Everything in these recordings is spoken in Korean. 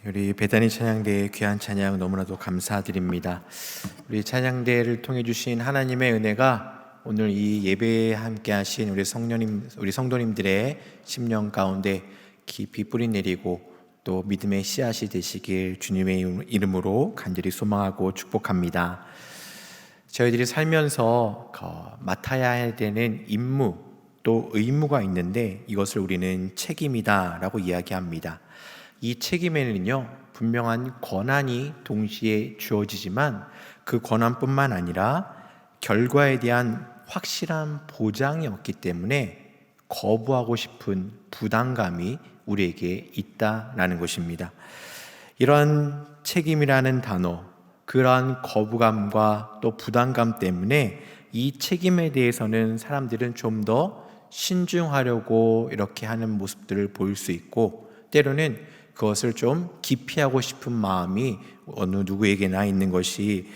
우리 베다니 찬양대의 귀한 찬양 너무나도 감사드립니다. 우리 찬양대를 통해 주신 하나님의 은혜가 오늘 이 예배에 함께 하신 우리 성도님들의 심령 가운데 깊이 뿌리 내리고 또 믿음의 씨앗이 되시길 주님의 이름으로 간절히 소망하고 축복합니다. 저희들이 살면서 맡아야 되는 임무 또 의무가 있는데 이것을 우리는 책임이다라고 이야기합니다. 이 책임에는요, 분명한 권한이 동시에 주어지지만 그 권한뿐만 아니라 결과에 대한 확실한 보장이 없기 때문에 거부하고 싶은 부담감이 우리에게 있다라는 것입니다. 이런 책임이라는 단어, 그러한 거부감과 또 부담감 때문에 이 책임에 대해서는 사람들은 좀 더 신중하려고 이렇게 하는 모습들을 보일 수 있고, 때로는 그것을 좀 기피하고 싶은 마음이 어느 누구에게나 있는 것이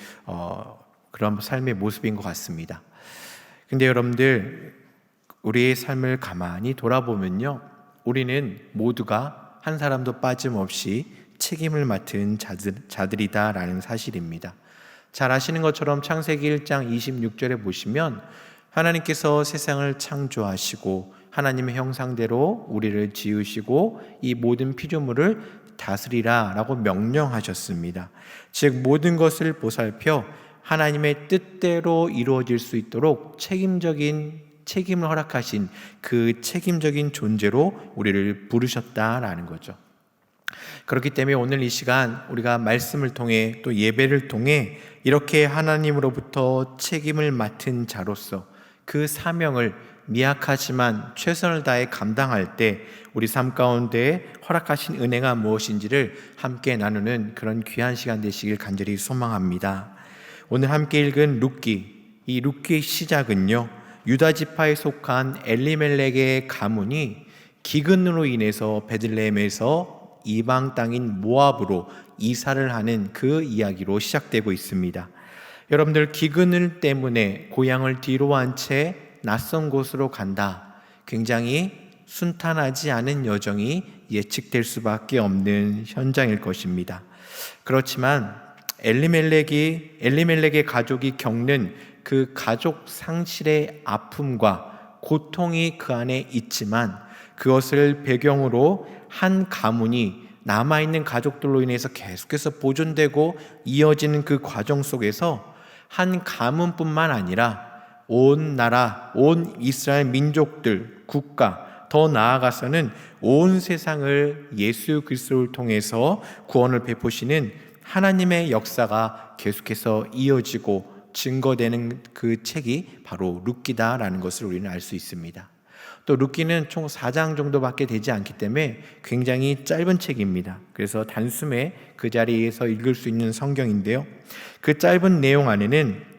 그런 삶의 모습인 것 같습니다. 근데 여러분들, 우리의 삶을 가만히 돌아보면요, 우리는 모두가 한 사람도 빠짐없이 책임을 맡은 자들이다라는 사실입니다. 잘 아시는 것처럼 창세기 1장 26절에 보시면 하나님께서 세상을 창조하시고 하나님의 형상대로 우리를 지으시고 이 모든 피조물을 다스리라 라고 명령하셨습니다. 즉 모든 것을 보살펴 하나님의 뜻대로 이루어질 수 있도록 책임을 허락하신 그 책임적인 존재로 우리를 부르셨다라는 거죠. 그렇기 때문에 오늘 이 시간 우리가 말씀을 통해 또 예배를 통해 이렇게 하나님으로부터 책임을 맡은 자로서 그 사명을 미약하지만 최선을 다해 감당할 때 우리 삶 가운데 허락하신 은혜가 무엇인지를 함께 나누는 그런 귀한 시간 되시길 간절히 소망합니다. 오늘 함께 읽은 룻기, 이 룻기의 시작은요, 유다 지파에 속한 엘리멜렉의 가문이 기근으로 인해서 베들레헴에서 이방 땅인 모압으로 이사를 하는 그 이야기로 시작되고 있습니다. 여러분들, 기근 때문에 고향을 뒤로 한 채 낯선 곳으로 간다. 굉장히 순탄하지 않은 여정이 예측될 수밖에 없는 현장일 것입니다. 그렇지만 엘리멜렉의 가족이 겪는 그 가족 상실의 아픔과 고통이 그 안에 있지만 그것을 배경으로 한 가문이 남아있는 가족들로 인해서 계속해서 보존되고 이어지는 그 과정 속에서 한 가문뿐만 아니라 온 나라, 온 이스라엘 민족들, 국가, 더 나아가서는 온 세상을 예수 그리스도를 통해서 구원을 베푸시는 하나님의 역사가 계속해서 이어지고 증거되는 그 책이 바로 룻기다라는 것을 우리는 알 수 있습니다. 또 룻기는 총 4장 정도밖에 되지 않기 때문에 굉장히 짧은 책입니다. 그래서 단숨에 그 자리에서 읽을 수 있는 성경인데요, 그 짧은 내용 안에는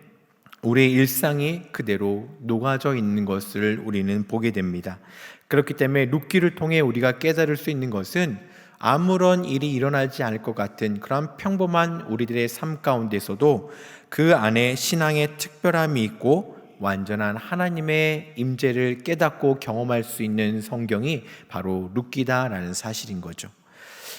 우리의 일상이 그대로 녹아져 있는 것을 우리는 보게 됩니다. 그렇기 때문에 룻기를 통해 우리가 깨달을 수 있는 것은 아무런 일이 일어나지 않을 것 같은 그런 평범한 우리들의 삶 가운데서도 그 안에 신앙의 특별함이 있고 완전한 하나님의 임재를 깨닫고 경험할 수 있는 성경이 바로 룻기다라는 사실인 거죠.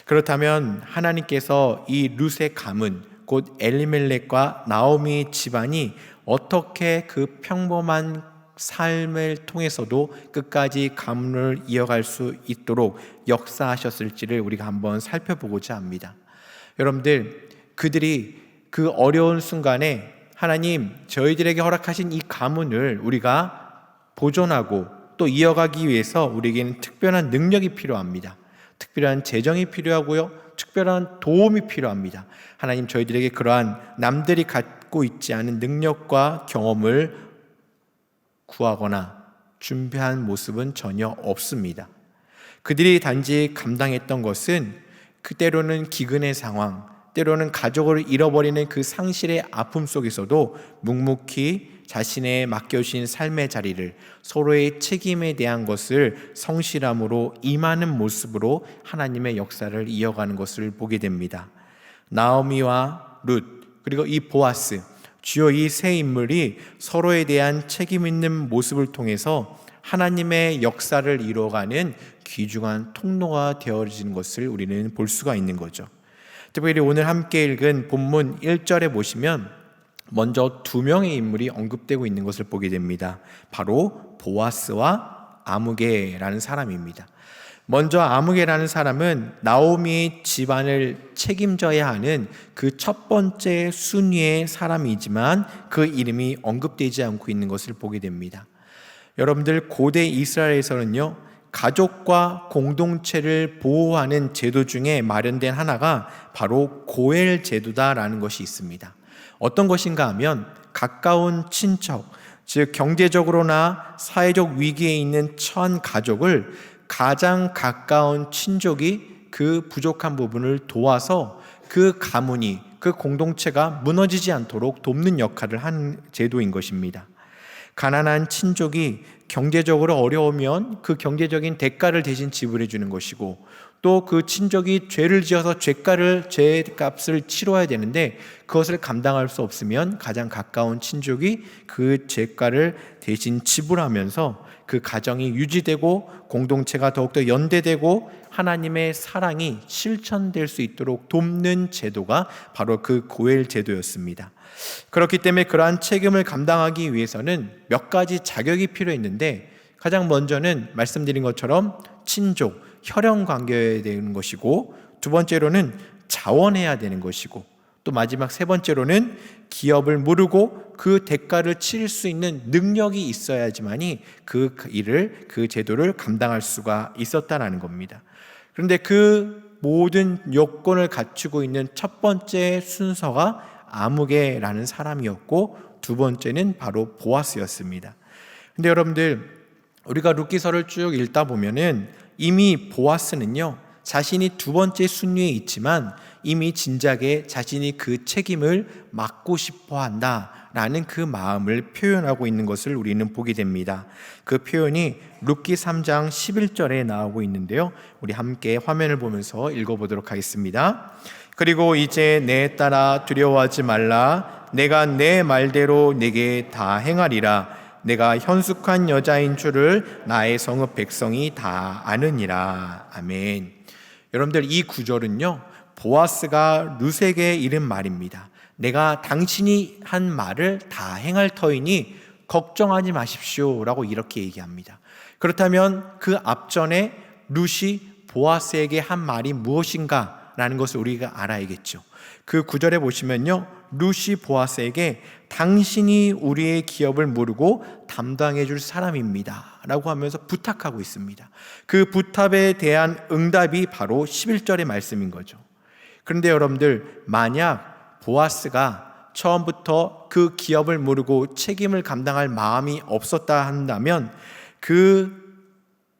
그렇다면 하나님께서 이 룻의 가문, 곧 엘리멜렉과 나오미 집안이 어떻게 그 평범한 삶을 통해서도 끝까지 가문을 이어갈 수 있도록 역사하셨을지를 우리가 한번 살펴보고자 합니다. 여러분들, 그들이 그 어려운 순간에 하나님, 저희들에게 허락하신 이 가문을 우리가 보존하고 또 이어가기 위해서 우리에게는 특별한 능력이 필요합니다. 특별한 재정이 필요하고요, 특별한 도움이 필요합니다. 하나님, 저희들에게 그러한 남들이 갖고 있지 않은 능력과 경험을 구하거나 준비한 모습은 전혀 없습니다. 그들이 단지 감당했던 것은 그때로는 기근의 상황, 때로는 가족을 잃어버리는 그 상실의 아픔 속에서도 묵묵히 자신의 맡겨주신 삶의 자리를, 서로의 책임에 대한 것을 성실함으로 임하는 모습으로 하나님의 역사를 이어가는 것을 보게 됩니다. 나오미와 룻, 그리고 이 보아스, 주요 이 세 인물이 서로에 대한 책임 있는 모습을 통해서 하나님의 역사를 이루어가는 귀중한 통로가 되어지는 것을 우리는 볼 수가 있는 거죠. 특별히 오늘 함께 읽은 본문 1절에 보시면 먼저 두 명의 인물이 언급되고 있는 것을 보게 됩니다. 바로 보아스와 아무개라는 사람입니다. 먼저 아무개라는 사람은 나오미의 집안을 책임져야 하는 그 첫 번째 순위의 사람이지만 그 이름이 언급되지 않고 있는 것을 보게 됩니다. 여러분들, 고대 이스라엘에서는요, 가족과 공동체를 보호하는 제도 중에 마련된 하나가 바로 고엘 제도다라는 것이 있습니다. 어떤 것인가 하면 가까운 친척, 즉 경제적으로나 사회적 위기에 있는 처한 가족을 가장 가까운 친족이 그 부족한 부분을 도와서 그 가문이, 그 공동체가 무너지지 않도록 돕는 역할을 하는 제도인 것입니다. 가난한 친족이 경제적으로 어려우면 그 경제적인 대가를 대신 지불해 주는 것이고, 또 그 친족이 죄를 지어서 죄값을 치러야 되는데 그것을 감당할 수 없으면 가장 가까운 친족이 그 죄가를 대신 지불하면서 그 가정이 유지되고 공동체가 더욱더 연대되고 하나님의 사랑이 실천될 수 있도록 돕는 제도가 바로 그 고엘 제도였습니다. 그렇기 때문에 그러한 책임을 감당하기 위해서는 몇 가지 자격이 필요했는데, 가장 먼저는 말씀드린 것처럼 친족, 혈연 관계여야 되는 것이고, 두 번째로는 자원해야 되는 것이고, 또 마지막 세 번째로는 기업을 무르고 그 대가를 치를 수 있는 능력이 있어야지만이 그 일을, 그 제도를 감당할 수가 있었다는 겁니다. 그런데 그 모든 요건을 갖추고 있는 첫 번째 순서가 아무개라는 사람이었고, 두 번째는 바로 보아스였습니다. 근데 여러분들, 우리가 룻기서를 쭉 읽다 보면은 이미 보아스는요, 자신이 두 번째 순위에 있지만 이미 진작에 자신이 그 책임을 맡고 싶어 한다라는 그 마음을 표현하고 있는 것을 우리는 보게 됩니다. 그 표현이 룻기 3장 11절에 나오고 있는데요, 우리 함께 화면을 보면서 읽어보도록 하겠습니다. 그리고 이제 내 딸아, 두려워하지 말라. 내가 내 말대로 내게 다 행하리라. 내가 현숙한 여자인 줄을 나의 성읍 백성이 다 아느니라. 아멘. 여러분들, 이 구절은요, 보아스가 룻에게 이른 말입니다. 내가 당신이 한 말을 다 행할 터이니 걱정하지 마십시오 라고 이렇게 얘기합니다. 그렇다면 그 앞전에 룻이 보아스에게 한 말이 무엇인가 라는 것을 우리가 알아야겠죠. 그 구절에 보시면요, 룻이 보아스에게 당신이 우리의 기업을 무르고 담당해 줄 사람입니다 라고 하면서 부탁하고 있습니다. 그 부탁에 대한 응답이 바로 11절의 말씀인 거죠. 그런데 여러분들, 만약 보아스가 처음부터 그 기업을 무르고 책임을 감당할 마음이 없었다 한다면 그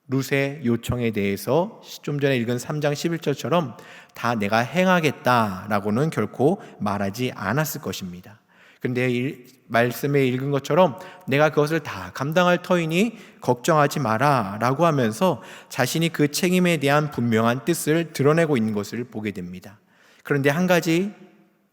룻의 요청에 대해서 좀 전에 읽은 3장 11절처럼 다 내가 행하겠다라고는 결코 말하지 않았을 것입니다. 그런데 이 말씀에 읽은 것처럼 내가 그것을 다 감당할 터이니 걱정하지 마라 라고 하면서 자신이 그 책임에 대한 분명한 뜻을 드러내고 있는 것을 보게 됩니다. 그런데 한 가지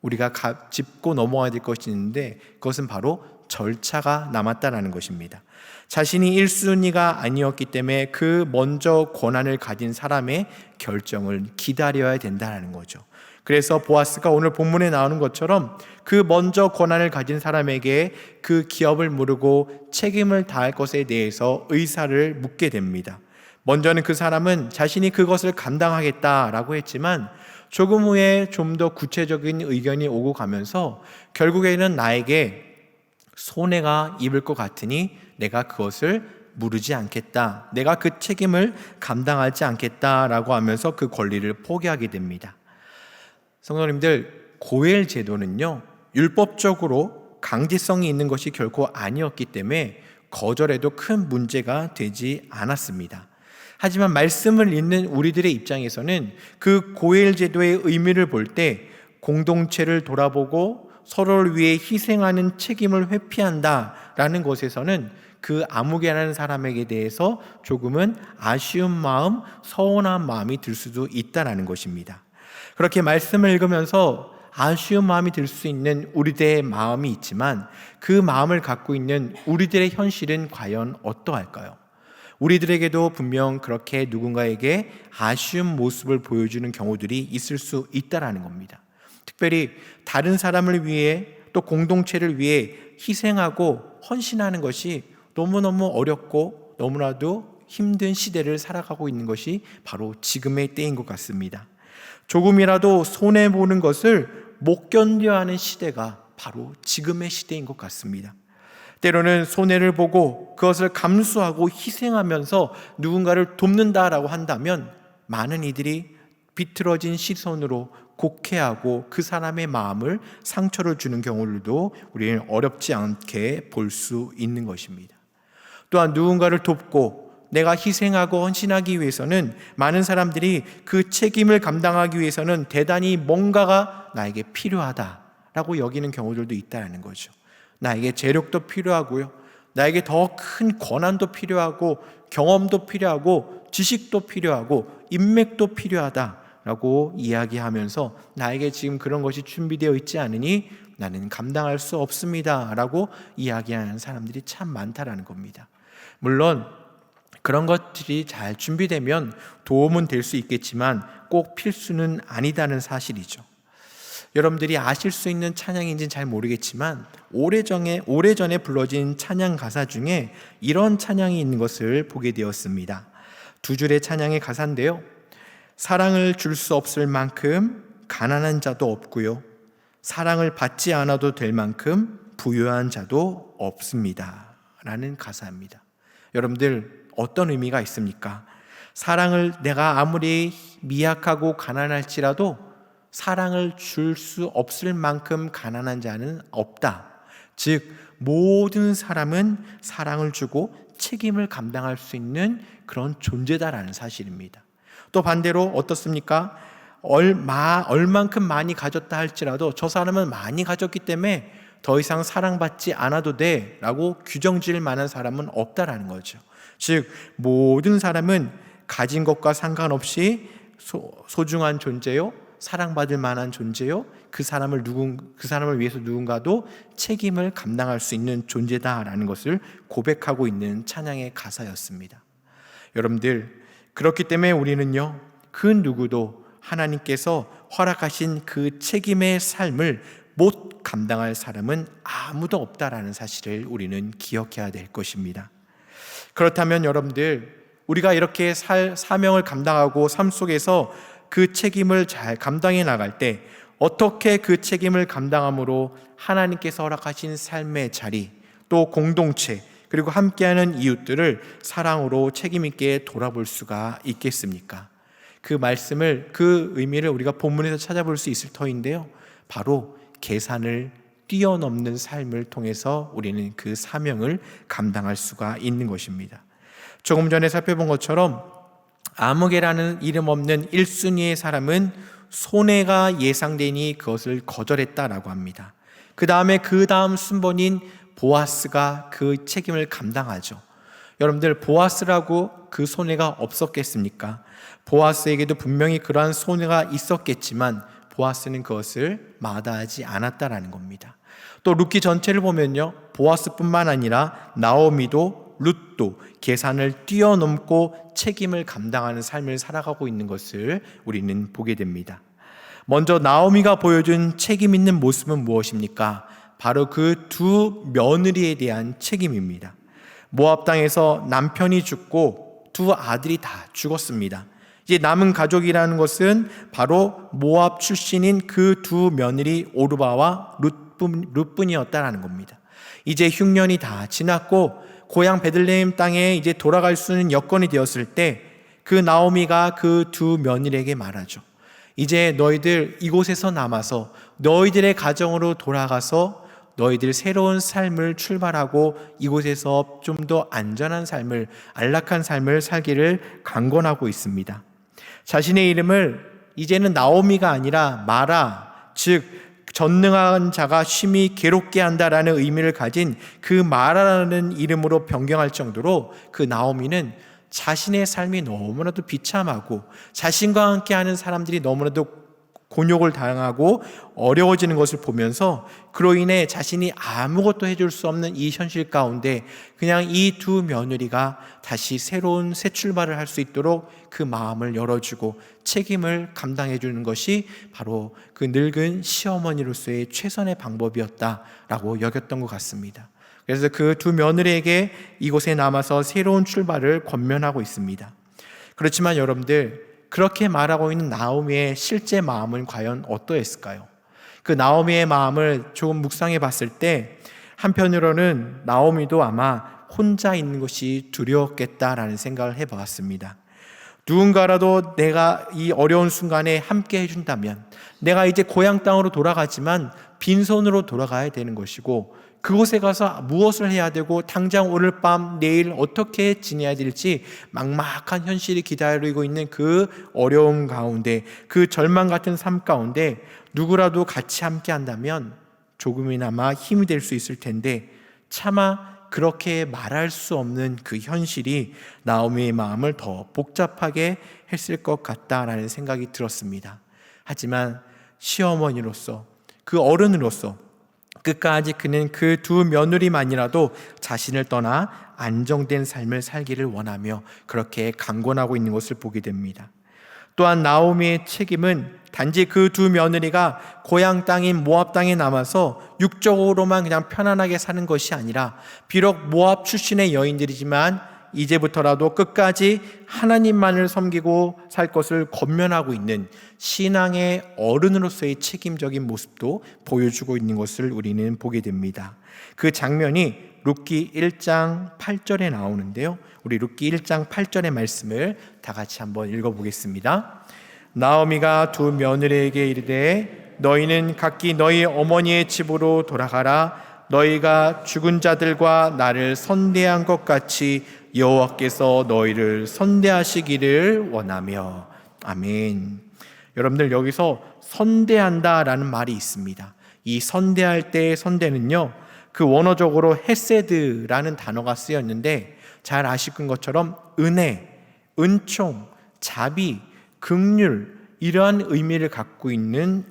우리가 짚고 넘어가야 될 것이 있는데, 그것은 바로 절차가 남았다는 것입니다. 자신이 1순위가 아니었기 때문에 그 먼저 권한을 가진 사람의 결정을 기다려야 된다는 거죠. 그래서 보아스가 오늘 본문에 나오는 것처럼 그 먼저 권한을 가진 사람에게 그 기업을 무르고 책임을 다할 것에 대해서 의사를 묻게 됩니다. 먼저는 그 사람은 자신이 그것을 감당하겠다라고 했지만 조금 후에 좀 더 구체적인 의견이 오고 가면서 결국에는 나에게 손해가 입을 것 같으니 내가 그것을 무르지 않겠다, 내가 그 책임을 감당하지 않겠다라고 하면서 그 권리를 포기하게 됩니다. 성도님들, 고엘 제도는요, 율법적으로 강제성이 있는 것이 결코 아니었기 때문에 거절해도 큰 문제가 되지 않았습니다. 하지만 말씀을 읽는 우리들의 입장에서는 그 고엘 제도의 의미를 볼 때 공동체를 돌아보고 서로를 위해 희생하는 책임을 회피한다라는 것에서는 그 아무개라는 사람에게 대해서 조금은 아쉬운 마음, 서운한 마음이 들 수도 있다는 것입니다. 그렇게 말씀을 읽으면서 아쉬운 마음이 들 수 있는 우리들의 마음이 있지만 그 마음을 갖고 있는 우리들의 현실은 과연 어떠할까요? 우리들에게도 분명 그렇게 누군가에게 아쉬운 모습을 보여주는 경우들이 있을 수 있다라는 겁니다. 특별히 다른 사람을 위해 또 공동체를 위해 희생하고 헌신하는 것이 너무너무 어렵고 너무나도 힘든 시대를 살아가고 있는 것이 바로 지금의 때인 것 같습니다. 조금이라도 손해보는 것을 못 견뎌야 하는 시대가 바로 지금의 시대인 것 같습니다. 때로는 손해를 보고 그것을 감수하고 희생하면서 누군가를 돕는다라고 한다면 많은 이들이 비틀어진 시선으로 곡해하고 그 사람의 마음을 상처를 주는 경우들도 우리는 어렵지 않게 볼 수 있는 것입니다. 또한 누군가를 돕고 내가 희생하고 헌신하기 위해서는 많은 사람들이 그 책임을 감당하기 위해서는 대단히 뭔가가 나에게 필요하다라고 여기는 경우들도 있다는 거죠. 나에게 재력도 필요하고요, 나에게 더 큰 권한도 필요하고 경험도 필요하고 지식도 필요하고 인맥도 필요하다라고 이야기하면서 나에게 지금 그런 것이 준비되어 있지 않으니 나는 감당할 수 없습니다 라고 이야기하는 사람들이 참 많다라는 겁니다. 물론 그런 것들이 잘 준비되면 도움은 될 수 있겠지만 꼭 필수는 아니다는 사실이죠. 여러분들이 아실 수 있는 찬양인지는 잘 모르겠지만 오래전에 불러진 찬양 가사 중에 이런 찬양이 있는 것을 보게 되었습니다. 두 줄의 찬양의 가사인데요, 사랑을 줄 수 없을 만큼 가난한 자도 없고요, 사랑을 받지 않아도 될 만큼 부유한 자도 없습니다 라는 가사입니다. 여러분들 어떤 의미가 있습니까? 사랑을 내가 아무리 미약하고 가난할지라도 사랑을 줄 수 없을 만큼 가난한 자는 없다. 즉 모든 사람은 사랑을 주고 책임을 감당할 수 있는 그런 존재다라는 사실입니다. 또 반대로 어떻습니까? 얼만큼 많이 가졌다 할지라도 저 사람은 많이 가졌기 때문에 더 이상 사랑받지 않아도 돼 라고 규정 지을 만한 사람은 없다라는 거죠. 즉 모든 사람은 가진 것과 상관없이 소중한 존재요, 사랑받을 만한 존재요, 그 사람을 위해서 누군가도 책임을 감당할 수 있는 존재다라는 것을 고백하고 있는 찬양의 가사였습니다. 여러분들, 그렇기 때문에 우리는요, 그 누구도 하나님께서 허락하신 그 책임의 삶을 못 감당할 사람은 아무도 없다라는 사실을 우리는 기억해야 될 것입니다. 그렇다면 여러분들, 우리가 이렇게 사명을 감당하고 삶 속에서 그 책임을 잘 감당해 나갈 때 어떻게 그 책임을 감당함으로 하나님께서 허락하신 삶의 자리, 또 공동체, 그리고 함께하는 이웃들을 사랑으로 책임있게 돌아볼 수가 있겠습니까? 그 의미를 우리가 본문에서 찾아볼 수 있을 터인데요, 바로 계산을 뛰어넘는 삶을 통해서 우리는 그 사명을 감당할 수가 있는 것입니다. 조금 전에 살펴본 것처럼 아무개라는 이름 없는 1순위의 사람은 손해가 예상되니 그것을 거절했다라고 합니다. 그 다음 순번인 보아스가 그 책임을 감당하죠. 여러분들, 보아스라고 그 손해가 없었겠습니까? 보아스에게도 분명히 그러한 손해가 있었겠지만 보아스는 그것을 마다하지 않았다라는 겁니다. 또 룻기 전체를 보면요, 보아스뿐만 아니라 나오미도 룻도 계산을 뛰어넘고 책임을 감당하는 삶을 살아가고 있는 것을 우리는 보게 됩니다. 먼저 나오미가 보여준 책임 있는 모습은 무엇입니까? 바로 그 두 며느리에 대한 책임입니다. 모압 땅에서 남편이 죽고 두 아들이 다 죽었습니다. 이제 남은 가족이라는 것은 바로 모압 출신인 그 두 며느리 오르바와 룻뿐이었다라는 겁니다. 이제 흉년이 다 지났고 고향 베들레헴 땅에 이제 돌아갈 수 있는 여건이 되었을 때 그 나오미가 그 두 며느리에게 말하죠. 이제 너희들 이곳에서 남아서 너희들의 가정으로 돌아가서 너희들 새로운 삶을 출발하고 이곳에서 좀 더 안전한 삶을, 안락한 삶을 살기를 강권하고 있습니다. 자신의 이름을 이제는 나오미가 아니라 마라, 즉 전능한 자가 심히 괴롭게 한다라는 의미를 가진 그 마라라는 이름으로 변경할 정도로 그 나오미는 자신의 삶이 너무나도 비참하고 자신과 함께하는 사람들이 너무나도 곤욕을 당하고 어려워지는 것을 보면서 그로 인해 자신이 아무것도 해줄 수 없는 이 현실 가운데 그냥 이 두 며느리가 다시 새로운 새 출발을 할 수 있도록 그 마음을 열어주고 책임을 감당해 주는 것이 바로 그 늙은 시어머니로서의 최선의 방법이었다라고 여겼던 것 같습니다. 그래서 그 두 며느리에게 이곳에 남아서 새로운 출발을 권면하고 있습니다. 그렇지만 여러분들, 그렇게 말하고 있는 나오미의 실제 마음은 과연 어떠했을까요? 그 나오미의 마음을 조금 묵상해 봤을 때 한편으로는 나오미도 아마 혼자 있는 것이 두려웠겠다라는 생각을 해보았습니다. 누군가라도 내가 이 어려운 순간에 함께 해준다면, 내가 이제 고향 땅으로 돌아가지만 빈손으로 돌아가야 되는 것이고, 그곳에 가서 무엇을 해야 되고 당장 오늘 밤 내일 어떻게 지내야 될지 막막한 현실이 기다리고 있는 그 어려움 가운데, 그 절망 같은 삶 가운데 누구라도 같이 함께 한다면 조금이나마 힘이 될 수 있을 텐데, 차마 그렇게 말할 수 없는 그 현실이 나오미의 마음을 더 복잡하게 했을 것 같다라는 생각이 들었습니다. 하지만 시어머니로서, 그 어른으로서 끝까지 그는 그 두 며느리만이라도 자신을 떠나 안정된 삶을 살기를 원하며 그렇게 강권하고 있는 것을 보게 됩니다. 또한 나오미의 책임은 단지 그 두 며느리가 고향 땅인 모압 땅에 남아서 육적으로만 그냥 편안하게 사는 것이 아니라, 비록 모압 출신의 여인들이지만 이제부터라도 끝까지 하나님만을 섬기고 살 것을 권면하고 있는 신앙의 어른으로서의 책임적인 모습도 보여주고 있는 것을 우리는 보게 됩니다. 그 장면이 룻기 1장 8절에 나오는데요, 우리 룻기 1장 8절의 말씀을 다 같이 한번 읽어보겠습니다. 나오미가 두 며느리에게 이르되 너희는 각기 너희 어머니의 집으로 돌아가라. 너희가 죽은 자들과 나를 선대한 것 같이 여호와께서 너희를 선대하시기를 원하며. 아멘. 여러분들, 여기서 선대한다라는 말이 있습니다. 이 선대할 때의 선대는요, 그 원어적으로 헤세드라는 단어가 쓰였는데, 잘 아실 것처럼 은혜, 은총, 자비, 긍휼, 이러한 의미를 갖고 있는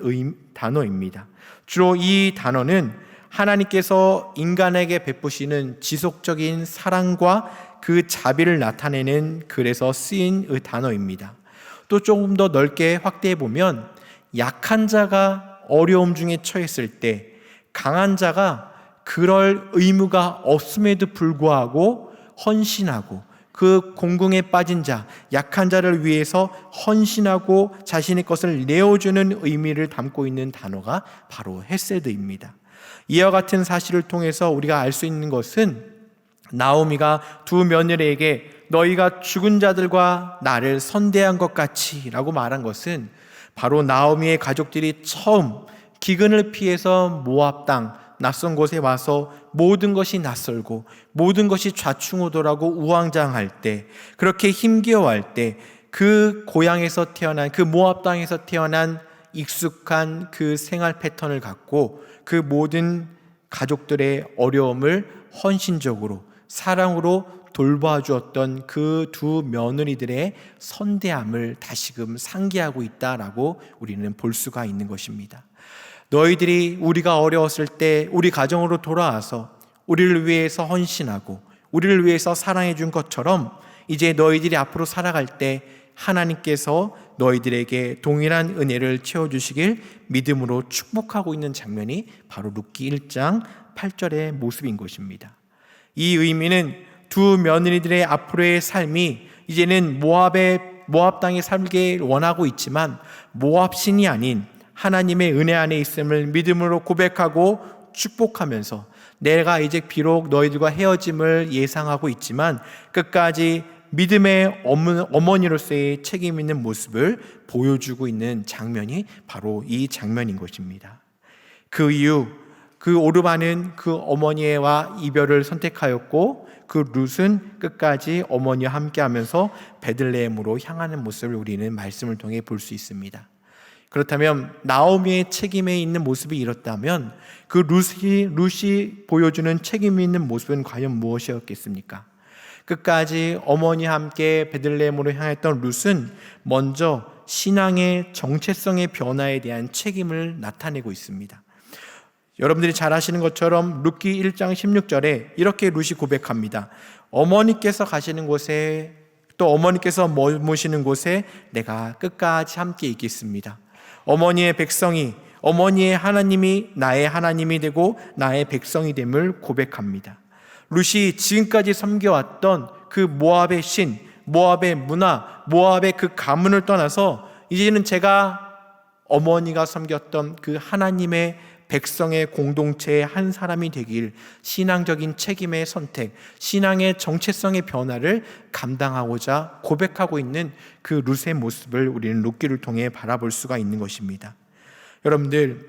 단어입니다. 주로 이 단어는 하나님께서 인간에게 베푸시는 지속적인 사랑과 그 자비를 나타내는 글에서 쓰인 단어입니다. 또 조금 더 넓게 확대해 보면, 약한 자가 어려움 중에 처했을 때 강한 자가 그럴 의무가 없음에도 불구하고 헌신하고, 그 공궁에 빠진 자, 약한 자를 위해서 헌신하고 자신의 것을 내어주는 의미를 담고 있는 단어가 바로 헤세드입니다. 이와 같은 사실을 통해서 우리가 알 수 있는 것은, 나오미가 두 며느리에게 너희가 죽은 자들과 나를 선대한 것 같이 라고 말한 것은, 바로 나오미의 가족들이 처음 기근을 피해서 모압 땅 낯선 곳에 와서 모든 것이 낯설고 모든 것이 좌충우돌하고 우왕좌왕할 때, 그렇게 힘겨워할 때, 그 고향에서 태어난, 그 모압 땅에서 태어난 익숙한 그 생활 패턴을 갖고 그 모든 가족들의 어려움을 헌신적으로 사랑으로 돌봐주었던 그 두 며느리들의 선대함을 다시금 상기하고 있다라고 우리는 볼 수가 있는 것입니다. 너희들이 우리가 어려웠을 때 우리 가정으로 돌아와서 우리를 위해서 헌신하고 우리를 위해서 사랑해 준 것처럼, 이제 너희들이 앞으로 살아갈 때 하나님께서 너희들에게 동일한 은혜를 채워주시길 믿음으로 축복하고 있는 장면이 바로 룻기 1장 8절의 모습인 것입니다. 이 의미는 두 며느리들의 앞으로의 삶이 이제는 모압 땅에 살길 원하고 있지만, 모압 신이 아닌 하나님의 은혜 안에 있음을 믿음으로 고백하고 축복하면서, 내가 이제 비록 너희들과 헤어짐을 예상하고 있지만 끝까지 믿음의 어머니로서의 책임 있는 모습을 보여주고 있는 장면이 바로 이 장면인 것입니다. 그 이후 그 오르바는 그 어머니와 이별을 선택하였고, 그 룻은 끝까지 어머니와 함께하면서 베들레헴으로 향하는 모습을 우리는 말씀을 통해 볼 수 있습니다. 그렇다면 나오미의 책임에 있는 모습이 이렇다면, 그 룻이 보여주는 책임 있는 모습은 과연 무엇이었겠습니까? 끝까지 어머니와 함께 베들레헴으로 향했던 룻은 먼저 신앙의 정체성의 변화에 대한 책임을 나타내고 있습니다. 여러분들이 잘 아시는 것처럼 룻기 1장 16절에 이렇게 룻이 고백합니다. 어머니께서 가시는 곳에, 또 어머니께서 모시는 곳에 내가 끝까지 함께 있겠습니다. 어머니의 백성이, 어머니의 하나님이 나의 하나님이 되고 나의 백성이 됨을 고백합니다. 룻이 지금까지 섬겨왔던 그 모압의 신, 모압의 문화, 모압의 그 가문을 떠나서 이제는 제가 어머니가 섬겼던 그 하나님의 백성의 공동체의 한 사람이 되길, 신앙적인 책임의 선택, 신앙의 정체성의 변화를 감당하고자 고백하고 있는 그 룻의 모습을 우리는 룻기를 통해 바라볼 수가 있는 것입니다. 여러분들,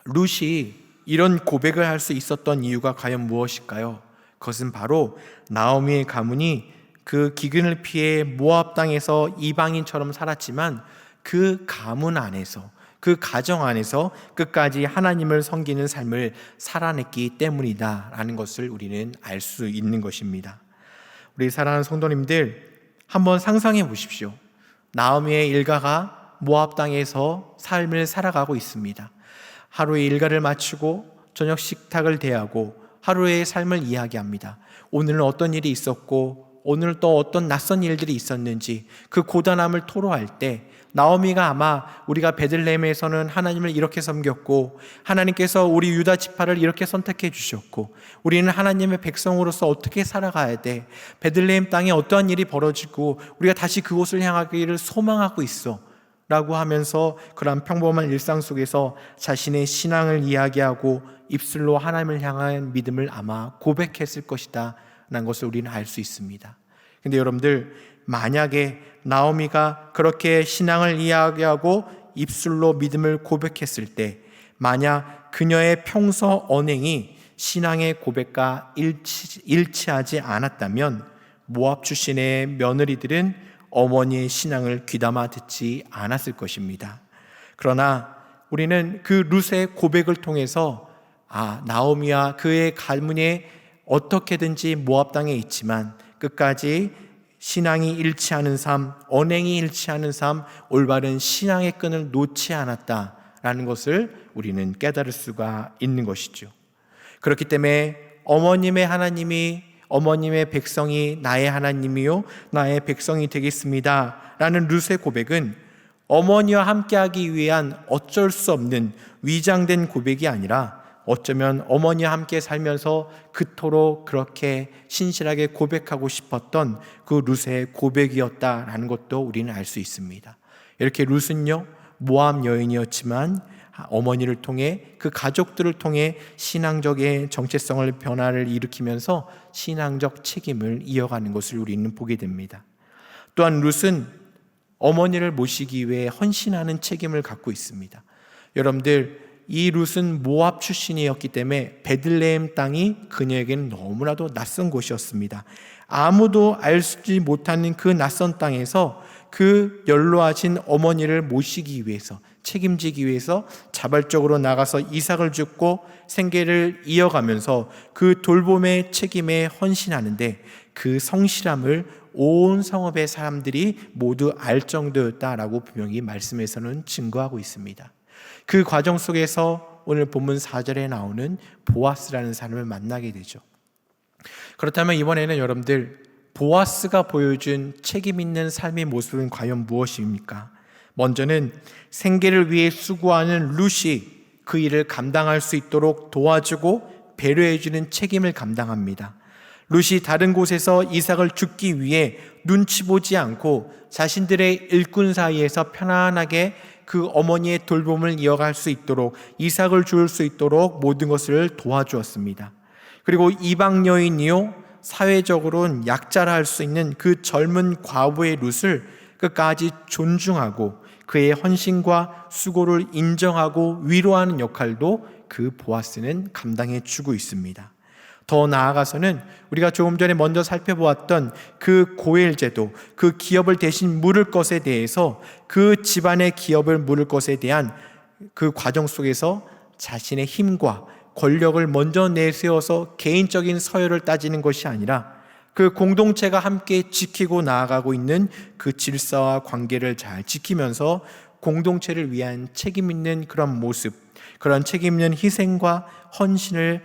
룻이 이런 고백을 할 수 있었던 이유가 과연 무엇일까요? 그것은 바로 나오미의 가문이 그 기근을 피해 모압 땅에서 이방인처럼 살았지만 그 가문 안에서, 그 가정 안에서 끝까지 하나님을 섬기는 삶을 살아냈기 때문이다라는 것을 우리는 알 수 있는 것입니다. 우리 사랑하는 성도님들, 한번 상상해 보십시오. 나오미의 일가가 모압 땅에서 삶을 살아가고 있습니다. 하루의 일과를 마치고 저녁 식탁을 대하고 하루의 삶을 이야기합니다. 오늘은 어떤 일이 있었고 오늘 또 어떤 낯선 일들이 있었는지 그 고단함을 토로할 때 나오미가 아마 우리가 베들레헴에서는 하나님을 이렇게 섬겼고 하나님께서 우리 유다 지파를 이렇게 선택해 주셨고 우리는 하나님의 백성으로서 어떻게 살아가야 돼, 베들레헴 땅에 어떠한 일이 벌어지고 우리가 다시 그곳을 향하기를 소망하고 있어 라고 하면서 그런 평범한 일상 속에서 자신의 신앙을 이야기하고 입술로 하나님을 향한 믿음을 아마 고백했을 것이다 라는 것을 우리는 알 수 있습니다. 근데 여러분들, 만약에 나오미가 그렇게 신앙을 이야기하고 입술로 믿음을 고백했을 때, 만약 그녀의 평소 언행이 신앙의 고백과 일치하지 않았다면 모압 출신의 며느리들은 어머니의 신앙을 귀담아 듣지 않았을 것입니다. 그러나 우리는 그 룻의 고백을 통해서 나오미와 그의 가문에 어떻게든지 모압 땅에 있지만 끝까지 신앙이 일치하는 삶, 언행이 일치하는 삶, 올바른 신앙의 끈을 놓지 않았다라는 것을 우리는 깨달을 수가 있는 것이죠. 그렇기 때문에 어머님의 하나님이, 어머님의 백성이 나의 하나님이요 나의 백성이 되겠습니다 라는 룻의 고백은 어머니와 함께하기 위한 어쩔 수 없는 위장된 고백이 아니라 어쩌면 어머니와 함께 살면서 그토록 그렇게 신실하게 고백하고 싶었던 그 룻의 고백이었다라는 것도 우리는 알 수 있습니다. 이렇게 룻은요, 모압 여인이었지만 어머니를 통해, 그 가족들을 통해 신앙적인 정체성을 변화를 일으키면서 신앙적 책임을 이어가는 것을 우리는 보게 됩니다. 또한 룻은 어머니를 모시기 위해 헌신하는 책임을 갖고 있습니다. 여러분들, 이 룻은 모압 출신이었기 때문에 베들레헴 땅이 그녀에게는 너무나도 낯선 곳이었습니다. 아무도 알지 못하는 그 낯선 땅에서 그 연로하신 어머니를 모시기 위해서, 책임지기 위해서 자발적으로 나가서 이삭을 줍고 생계를 이어가면서 그 돌봄의 책임에 헌신하는데 그 성실함을 온 성읍의 사람들이 모두 알 정도였다라고 분명히 말씀에서는 증거하고 있습니다. 그 과정 속에서 오늘 본문 4절에 나오는 보아스라는 사람을 만나게 되죠. 그렇다면 이번에는 여러분들, 보아스가 보여준 책임 있는 삶의 모습은 과연 무엇입니까? 먼저는 생계를 위해 수고하는 룻이 그 일을 감당할 수 있도록 도와주고 배려해주는 책임을 감당합니다. 룻이 다른 곳에서 이삭을 줍기 위해 눈치 보지 않고 자신들의 일꾼 사이에서 편안하게 그 어머니의 돌봄을 이어갈 수 있도록, 이삭을 줄 수 있도록 모든 것을 도와주었습니다. 그리고 이방 여인이요 사회적으로는 약자라 할 수 있는 그 젊은 과부의 룻을 끝까지 존중하고 그의 헌신과 수고를 인정하고 위로하는 역할도 그 보아스는 감당해 주고 있습니다. 더 나아가서는 우리가 조금 전에 먼저 살펴보았던 그 고엘 제도, 그 기업을 대신 물을 것에 대해서, 그 집안의 기업을 물을 것에 대한 그 과정 속에서 자신의 힘과 권력을 먼저 내세워서 개인적인 서열을 따지는 것이 아니라 그 공동체가 함께 지키고 나아가고 있는 그 질서와 관계를 잘 지키면서 공동체를 위한 책임 있는 그런 모습, 그런 책임 있는 희생과 헌신을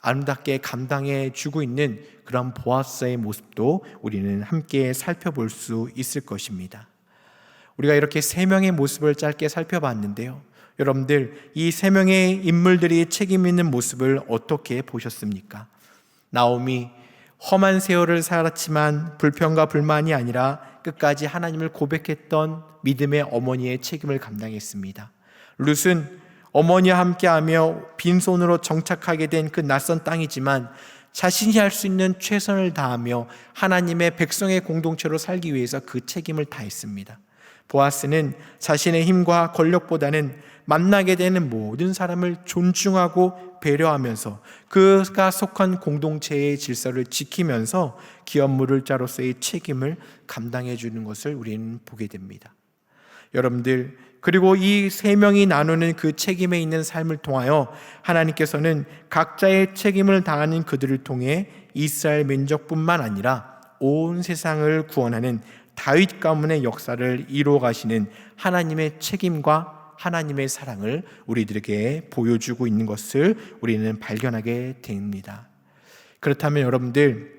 아름답게 감당해 주고 있는 그런 보아스의 모습도 우리는 함께 살펴볼 수 있을 것입니다. 우리가 이렇게 세 명의 모습을 짧게 살펴봤는데요. 여러분들, 이 세 명의 인물들이 책임 있는 모습을 어떻게 보셨습니까? 나오미, 험한 세월을 살았지만 불평과 불만이 아니라 끝까지 하나님을 고백했던 믿음의 어머니의 책임을 감당했습니다. 룻은 어머니와 함께하며 빈손으로 정착하게 된 그 낯선 땅이지만 자신이 할 수 있는 최선을 다하며 하나님의 백성의 공동체로 살기 위해서 그 책임을 다했습니다. 보아스는 자신의 힘과 권력보다는 만나게 되는 모든 사람을 존중하고 배려하면서 그가 속한 공동체의 질서를 지키면서 기업 물을 자로서의 책임을 감당해 주는 것을 우리는 보게 됩니다. 여러분들, 그리고 이 세 명이 나누는 그 책임에 있는 삶을 통하여 하나님께서는 각자의 책임을 다하는 그들을 통해 이스라엘 민족뿐만 아니라 온 세상을 구원하는 다윗 가문의 역사를 이루어 가시는 하나님의 책임과 하나님의 사랑을 우리들에게 보여주고 있는 것을 우리는 발견하게 됩니다. 그렇다면 여러분들,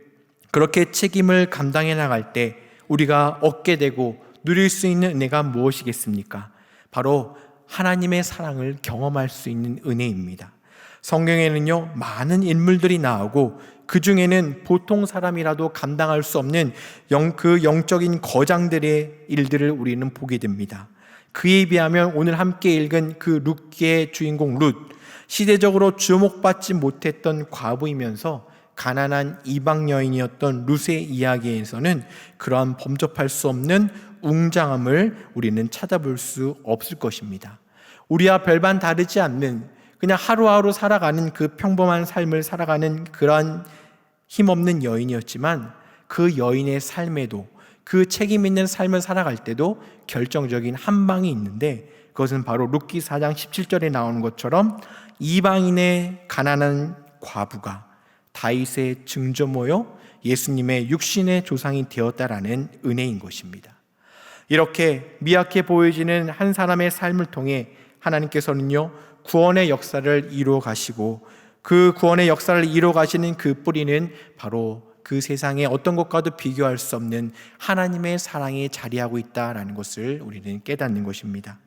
그렇게 책임을 감당해 나갈 때 우리가 얻게 되고 누릴 수 있는 은혜가 무엇이겠습니까? 바로 하나님의 사랑을 경험할 수 있는 은혜입니다. 성경에는요, 많은 인물들이 나오고 그 중에는 보통 사람이라도 감당할 수 없는 그 영적인 거장들의 일들을 우리는 보게 됩니다. 그에 비하면 오늘 함께 읽은 그 룻기의 주인공 룻, 시대적으로 주목받지 못했던 과부이면서 가난한 이방 여인이었던 룻의 이야기에서는 그러한 범접할 수 없는 웅장함을 우리는 찾아볼 수 없을 것입니다. 우리와 별반 다르지 않는, 그냥 하루하루 살아가는 그 평범한 삶을 살아가는 그러한 힘없는 여인이었지만 그 여인의 삶에도, 그 책임 있는 삶을 살아갈 때도 결정적인 한 방이 있는데, 그것은 바로 룻기 4장 17절에 나오는 것처럼 이방인의 가난한 과부가 다윗의 증조모요 예수님의 육신의 조상이 되었다라는 은혜인 것입니다. 이렇게 미약해 보여지는 한 사람의 삶을 통해 하나님께서는요, 구원의 역사를 이루어 가시고, 그 구원의 역사를 이루어 가시는 그 뿌리는 바로 그 세상에 어떤 것과도 비교할 수 없는 하나님의 사랑이 자리하고 있다라는 것을 우리는 깨닫는 것입니다.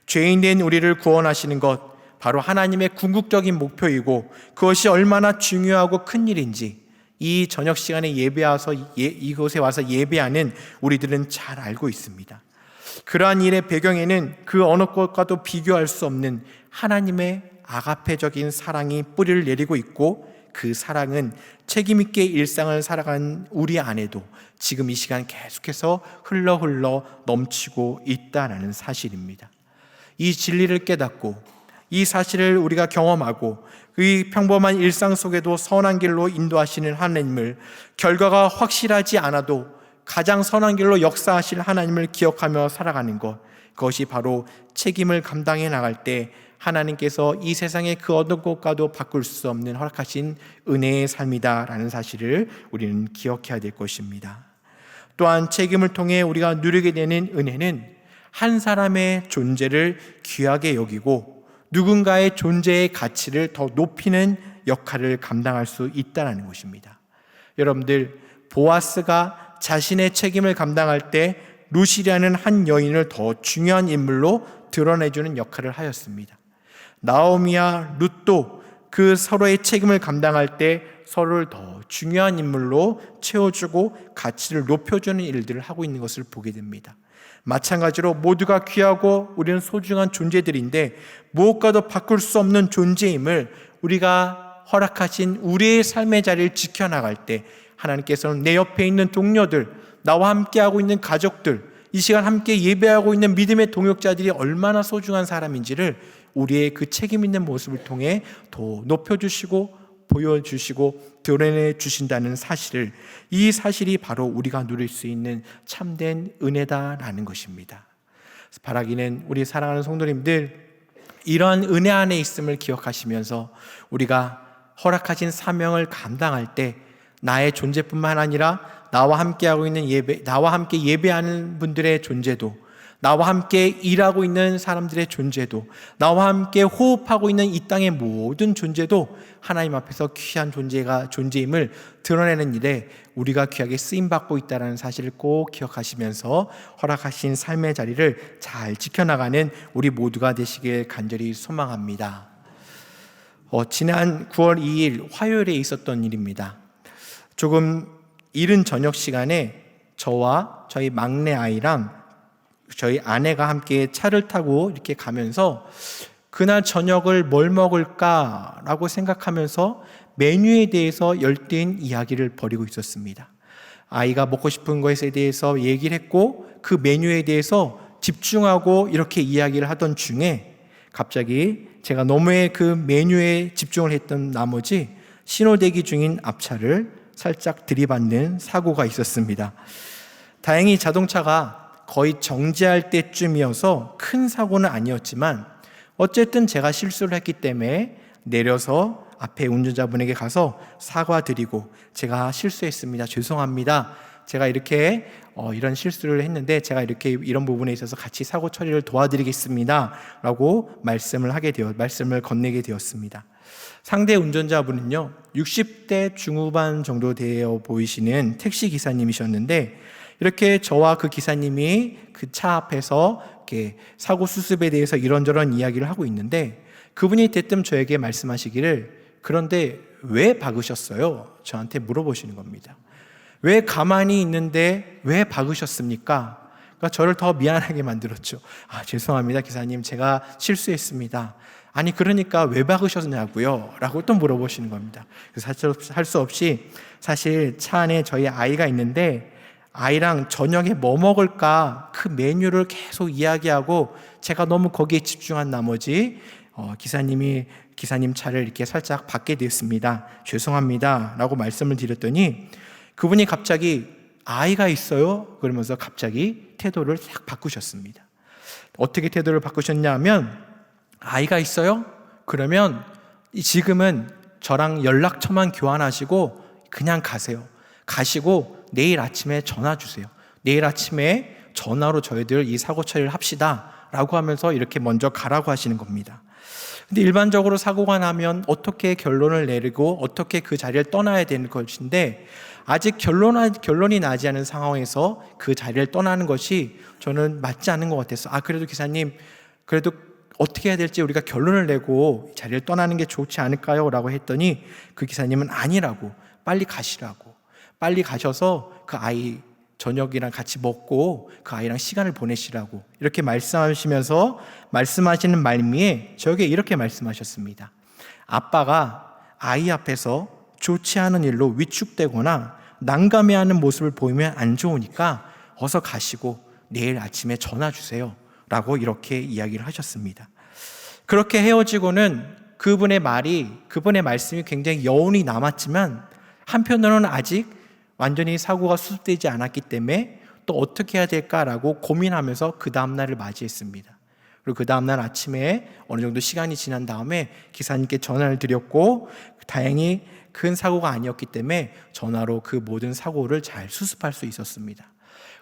죄인된 우리를 구원하시는 것, 바로 하나님의 궁극적인 목표이고 그것이 얼마나 중요하고 큰 일인지 이 저녁 시간에 이곳에 와서 예배하는 우리들은 잘 알고 있습니다. 그러한 일의 배경에는 그 어느 것과도 비교할 수 없는 하나님의 아가페적인 사랑이 뿌리를 내리고 있고, 그 사랑은 책임있게 일상을 살아가는 우리 안에도 지금 이 시간 계속해서 흘러 넘치고 있다는 사실입니다. 이 진리를 깨닫고 이 사실을 우리가 경험하고 이 평범한 일상 속에도 선한 길로 인도하시는 하나님을, 결과가 확실하지 않아도 가장 선한 길로 역사하실 하나님을 기억하며 살아가는 것, 그것이 바로 책임을 감당해 나갈 때 하나님께서 이 세상의 그 어느 것과도 바꿀 수 없는 허락하신 은혜의 삶이다라는 사실을 우리는 기억해야 될 것입니다. 또한 책임을 통해 우리가 누리게 되는 은혜는 한 사람의 존재를 귀하게 여기고 누군가의 존재의 가치를 더 높이는 역할을 감당할 수 있다는 것입니다. 여러분들, 보아스가 자신의 책임을 감당할 때 룻이라는 한 여인을 더 중요한 인물로 드러내주는 역할을 하였습니다. 나오미와 룻도 그 서로의 책임을 감당할 때 서로를 더 중요한 인물로 채워주고 가치를 높여주는 일들을 하고 있는 것을 보게 됩니다. 마찬가지로 모두가 귀하고 우리는 소중한 존재들인데 무엇과도 바꿀 수 없는 존재임을 우리가 허락하신 우리의 삶의 자리를 지켜나갈 때 하나님께서는 내 옆에 있는 동료들, 나와 함께하고 있는 가족들, 이 시간 함께 예배하고 있는 믿음의 동역자들이 얼마나 소중한 사람인지를 우리의 그 책임 있는 모습을 통해 더 높여주시고 보여주시고 드러내 주신다는 사실을, 이 사실이 바로 우리가 누릴 수 있는 참된 은혜다라는 것입니다. 바라기는 우리 사랑하는 성도님들, 이러한 은혜 안에 있음을 기억하시면서 우리가 허락하신 사명을 감당할 때 나의 존재뿐만 아니라 나와 함께하고 있는 나와 함께 예배하는 분들의 존재도, 나와 함께 일하고 있는 사람들의 존재도, 나와 함께 호흡하고 있는 이 땅의 모든 존재도 하나님 앞에서 귀한 존재임을 드러내는 일에 우리가 귀하게 쓰임받고 있다는 사실을 꼭 기억하시면서 허락하신 삶의 자리를 잘 지켜나가는 우리 모두가 되시길 간절히 소망합니다. 지난 9월 2일 화요일에 있었던 일입니다. 조금 이른 저녁 시간에 저와 저희 막내 아이랑 저희 아내가 함께 차를 타고 이렇게 가면서 그날 저녁을 뭘 먹을까라고 생각하면서 메뉴에 대해서 열띤 이야기를 벌이고 있었습니다. 아이가 먹고 싶은 것에 대해서 얘기를 했고 그 메뉴에 대해서 집중하고 이렇게 이야기를 하던 중에 갑자기 제가 너무 그 메뉴에 집중을 했던 나머지 신호대기 중인 앞차를 살짝 들이받는 사고가 있었습니다. 다행히 자동차가 거의 정지할 때쯤이어서 큰 사고는 아니었지만 어쨌든 제가 실수를 했기 때문에 내려서 앞에 운전자분에게 가서 사과드리고 제가 실수했습니다. 죄송합니다. 제가 이렇게 이런 실수를 했는데 제가 이렇게 이런 부분에 있어서 같이 사고 처리를 도와드리겠습니다. 라고 말씀을 건네게 되었습니다. 상대 운전자분은요, 60대 중후반 정도 되어 보이시는 택시 기사님이셨는데 이렇게 저와 그 기사님이 그 차 앞에서 이렇게 사고 수습에 대해서 이런저런 이야기를 하고 있는데 그분이 대뜸 저에게 말씀하시기를 그런데 왜 박으셨어요? 저한테 물어보시는 겁니다. 왜 가만히 있는데 왜 박으셨습니까? 그러니까 저를 더 미안하게 만들었죠. 죄송합니다 기사님, 제가 실수했습니다. 아니 그러니까 왜 박으셨냐고요? 라고 또 물어보시는 겁니다. 그래서 할 수 없이 사실 차 안에 저희 아이가 있는데 아이랑 저녁에 뭐 먹을까 그 메뉴를 계속 이야기하고 제가 너무 거기에 집중한 나머지 기사님 차를 이렇게 살짝 받게 되었습니다. 죄송합니다 라고 말씀을 드렸더니 그분이 갑자기 아이가 있어요? 그러면서 갑자기 태도를 싹 바꾸셨습니다. 어떻게 태도를 바꾸셨냐면 아이가 있어요? 그러면 지금은 저랑 연락처만 교환하시고 그냥 가세요. 가시고 내일 아침에 전화 주세요. 내일 아침에 전화로 저희들 이 사고 처리를 합시다 라고 하면서 이렇게 먼저 가라고 하시는 겁니다. 근데 일반적으로 사고가 나면 어떻게 결론을 내리고 어떻게 그 자리를 떠나야 되는 것인데 아직 결론이 나지 않은 상황에서 그 자리를 떠나는 것이 저는 맞지 않는 것 같아서 그래도 기사님 그래도 어떻게 해야 될지 우리가 결론을 내고 자리를 떠나는 게 좋지 않을까요? 라고 했더니 그 기사님은 아니라고, 빨리 가시라고, 빨리 가셔서 그 아이 저녁이랑 같이 먹고 그 아이랑 시간을 보내시라고 이렇게 말씀하시면서 말씀하시는 말미에 저에게 이렇게 말씀하셨습니다. 아빠가 아이 앞에서 좋지 않은 일로 위축되거나 난감해하는 모습을 보이면 안 좋으니까 어서 가시고 내일 아침에 전화 주세요 라고 이렇게 이야기를 하셨습니다. 그렇게 헤어지고는 그분의 말씀이 굉장히 여운이 남았지만 한편으로는 아직 완전히 사고가 수습되지 않았기 때문에 또 어떻게 해야 될까라고 고민하면서 그 다음날을 맞이했습니다. 그리고 그 다음날 아침에 어느 정도 시간이 지난 다음에 기사님께 전화를 드렸고 다행히 큰 사고가 아니었기 때문에 전화로 그 모든 사고를 잘 수습할 수 있었습니다.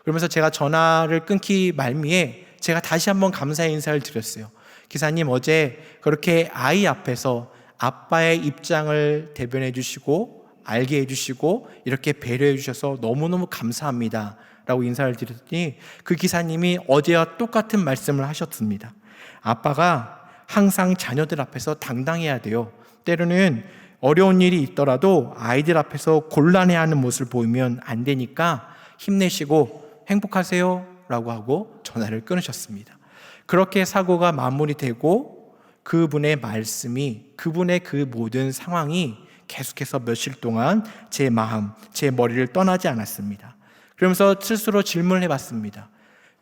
그러면서 제가 전화를 끊기 말미에 제가 다시 한번 감사의 인사를 드렸어요. 기사님, 어제 그렇게 아이 앞에서 아빠의 입장을 대변해 주시고 알게 해주시고 이렇게 배려해 주셔서 너무너무 감사합니다 라고 인사를 드렸더니 그 기사님이 어제와 똑같은 말씀을 하셨습니다. 아빠가 항상 자녀들 앞에서 당당해야 돼요. 때로는 어려운 일이 있더라도 아이들 앞에서 곤란해하는 모습을 보이면 안 되니까 힘내시고 행복하세요 라고 하고 전화를 끊으셨습니다. 그렇게 사고가 마무리되고 그분의 말씀이, 그분의 그 모든 상황이 계속해서 며칠 동안 제 마음, 제 머리를 떠나지 않았습니다. 그러면서 스스로 질문을 해봤습니다.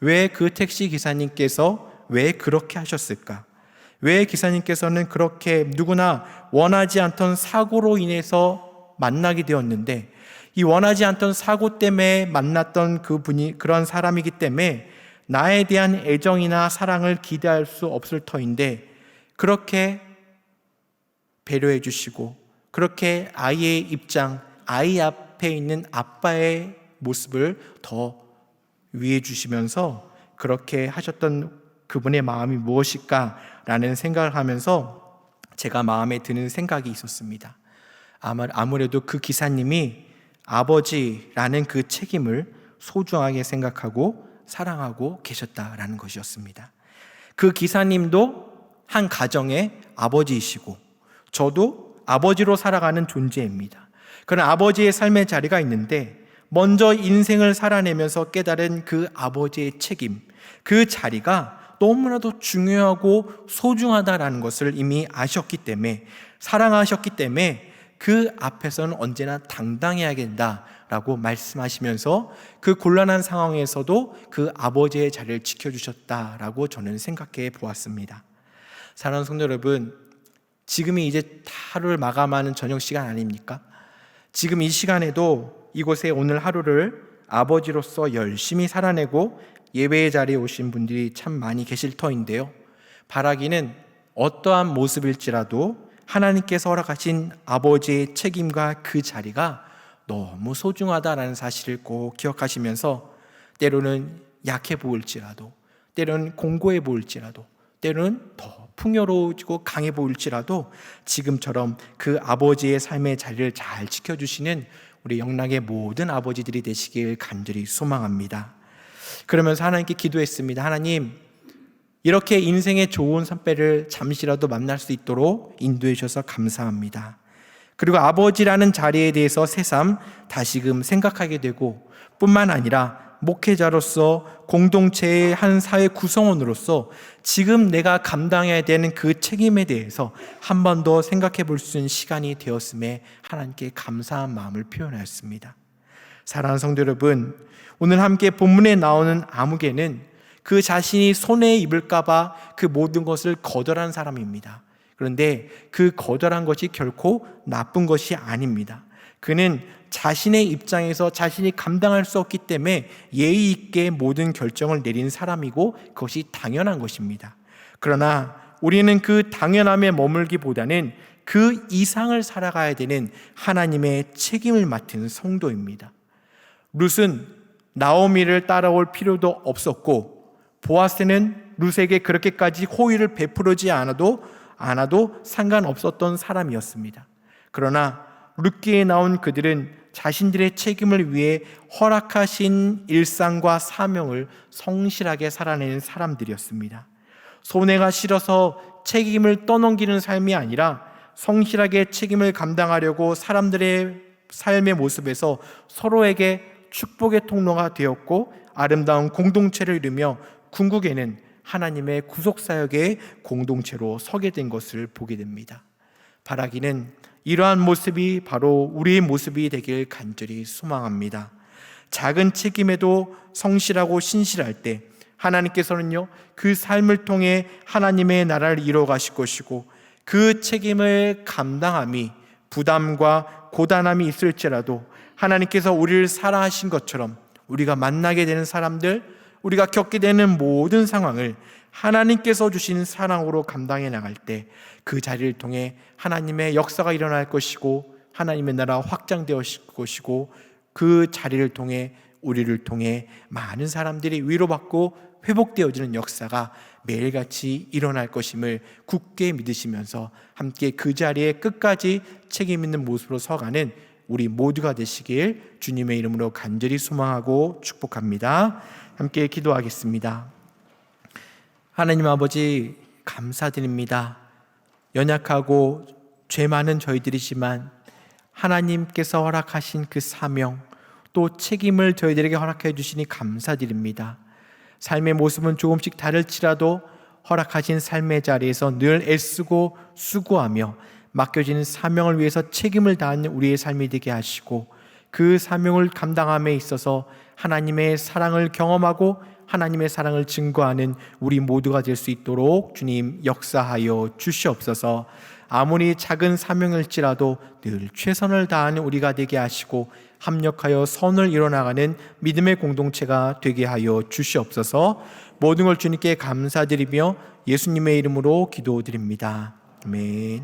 왜 그 택시 기사님께서 왜 그렇게 하셨을까? 왜 기사님께서는 그렇게 누구나 원하지 않던 사고로 인해서 만나게 되었는데 이 원하지 않던 사고 때문에 만났던 그분이 그런 사람이기 때문에 나에 대한 애정이나 사랑을 기대할 수 없을 터인데 그렇게 배려해 주시고 그렇게 아이의 입장, 아이 앞에 있는 아빠의 모습을 더 위해 주시면서 그렇게 하셨던 그분의 마음이 무엇일까라는 생각을 하면서 제가 마음에 드는 생각이 있었습니다. 아무래도 그 기사님이 아버지라는 그 책임을 소중하게 생각하고 사랑하고 계셨다라는 것이었습니다. 그 기사님도 한 가정의 아버지이시고 저도 아버지로 살아가는 존재입니다. 그런 아버지의 삶의 자리가 있는데 먼저 인생을 살아내면서 깨달은 그 아버지의 책임, 그 자리가 너무나도 중요하고 소중하다라는 것을 이미 아셨기 때문에, 사랑하셨기 때문에 그 앞에서는 언제나 당당해야 된다라고 말씀하시면서 그 곤란한 상황에서도 그 아버지의 자리를 지켜주셨다라고 저는 생각해 보았습니다. 사랑하는 성도 여러분, 지금이 이제 하루를 마감하는 저녁 시간 아닙니까? 지금 이 시간에도 이곳에 오늘 하루를 아버지로서 열심히 살아내고 예배의 자리에 오신 분들이 참 많이 계실 터인데요, 바라기는 어떠한 모습일지라도 하나님께서 허락하신 아버지의 책임과 그 자리가 너무 소중하다라는 사실을 꼭 기억하시면서 때로는 약해 보일지라도, 때로는 공고해 보일지라도, 때로는 더 풍요로워지고 강해 보일지라도 지금처럼 그 아버지의 삶의 자리를 잘 지켜주시는 우리 영락의 모든 아버지들이 되시길 간절히 소망합니다. 그러면서 하나님께 기도했습니다. 하나님, 이렇게 인생의 좋은 선배를 잠시라도 만날 수 있도록 인도해 주셔서 감사합니다. 그리고 아버지라는 자리에 대해서 새삼 다시금 생각하게 되고, 뿐만 아니라 목회자로서 공동체의 한 사회 구성원으로서 지금 내가 감당해야 되는 그 책임에 대해서 한 번 더 생각해 볼 수 있는 시간이 되었음에 하나님께 감사한 마음을 표현하였습니다. 사랑하는 성도 여러분, 오늘 함께 본문에 나오는 아무개는 그 자신이 손해에 입을까봐 그 모든 것을 거절한 사람입니다. 그런데 그 거절한 것이 결코 나쁜 것이 아닙니다. 그는 자신의 입장에서 자신이 감당할 수 없기 때문에 예의 있게 모든 결정을 내린 사람이고 그것이 당연한 것입니다. 그러나 우리는 그 당연함에 머물기보다는 그 이상을 살아가야 되는 하나님의 책임을 맡은 성도입니다. 룻은 나오미를 따라올 필요도 없었고, 보아스는 룻에게 그렇게까지 호의를 베풀지 않아도 상관없었던 사람이었습니다. 그러나 룻기에 나온 그들은 자신들의 책임을 위해 허락하신 일상과 사명을 성실하게 살아내는 사람들이었습니다. 손해가 싫어서 책임을 떠넘기는 삶이 아니라 성실하게 책임을 감당하려고 사람들의 삶의 모습에서 서로에게 축복의 통로가 되었고 아름다운 공동체를 이루며 궁극에는 하나님의 구속사역의 공동체로 서게 된 것을 보게 됩니다. 바라기는 이러한 모습이 바로 우리의 모습이 되길 간절히 소망합니다. 작은 책임에도 성실하고 신실할 때 하나님께서는요, 그 삶을 통해 하나님의 나라를 이루어 가실 것이고, 그 책임을 감당함이 부담과 고단함이 있을지라도 하나님께서 우리를 사랑하신 것처럼 우리가 만나게 되는 사람들, 우리가 겪게 되는 모든 상황을 하나님께서 주신 사랑으로 감당해 나갈 때 그 자리를 통해 하나님의 역사가 일어날 것이고 하나님의 나라가 확장되어질 것이고, 그 자리를 통해 우리를 통해 많은 사람들이 위로받고 회복되어지는 역사가 매일같이 일어날 것임을 굳게 믿으시면서 함께 그 자리에 끝까지 책임 있는 모습으로 서가는 우리 모두가 되시길 주님의 이름으로 간절히 소망하고 축복합니다. 함께 기도하겠습니다. 하나님 아버지, 감사드립니다. 연약하고 죄 많은 저희들이지만 하나님께서 허락하신 그 사명, 또 책임을 저희들에게 허락해 주시니 감사드립니다. 삶의 모습은 조금씩 다를지라도 허락하신 삶의 자리에서 늘 애쓰고 수고하며 맡겨진 사명을 위해서 책임을 다하는 우리의 삶이 되게 하시고, 그 사명을 감당함에 있어서 하나님의 사랑을 경험하고 하나님의 사랑을 증거하는 우리 모두가 될 수 있도록 주님 역사하여 주시옵소서. 아무리 작은 사명일지라도 늘 최선을 다하는 우리가 되게 하시고 합력하여 선을 이뤄나가는 믿음의 공동체가 되게 하여 주시옵소서. 모든 걸 주님께 감사드리며 예수님의 이름으로 기도드립니다. 아멘.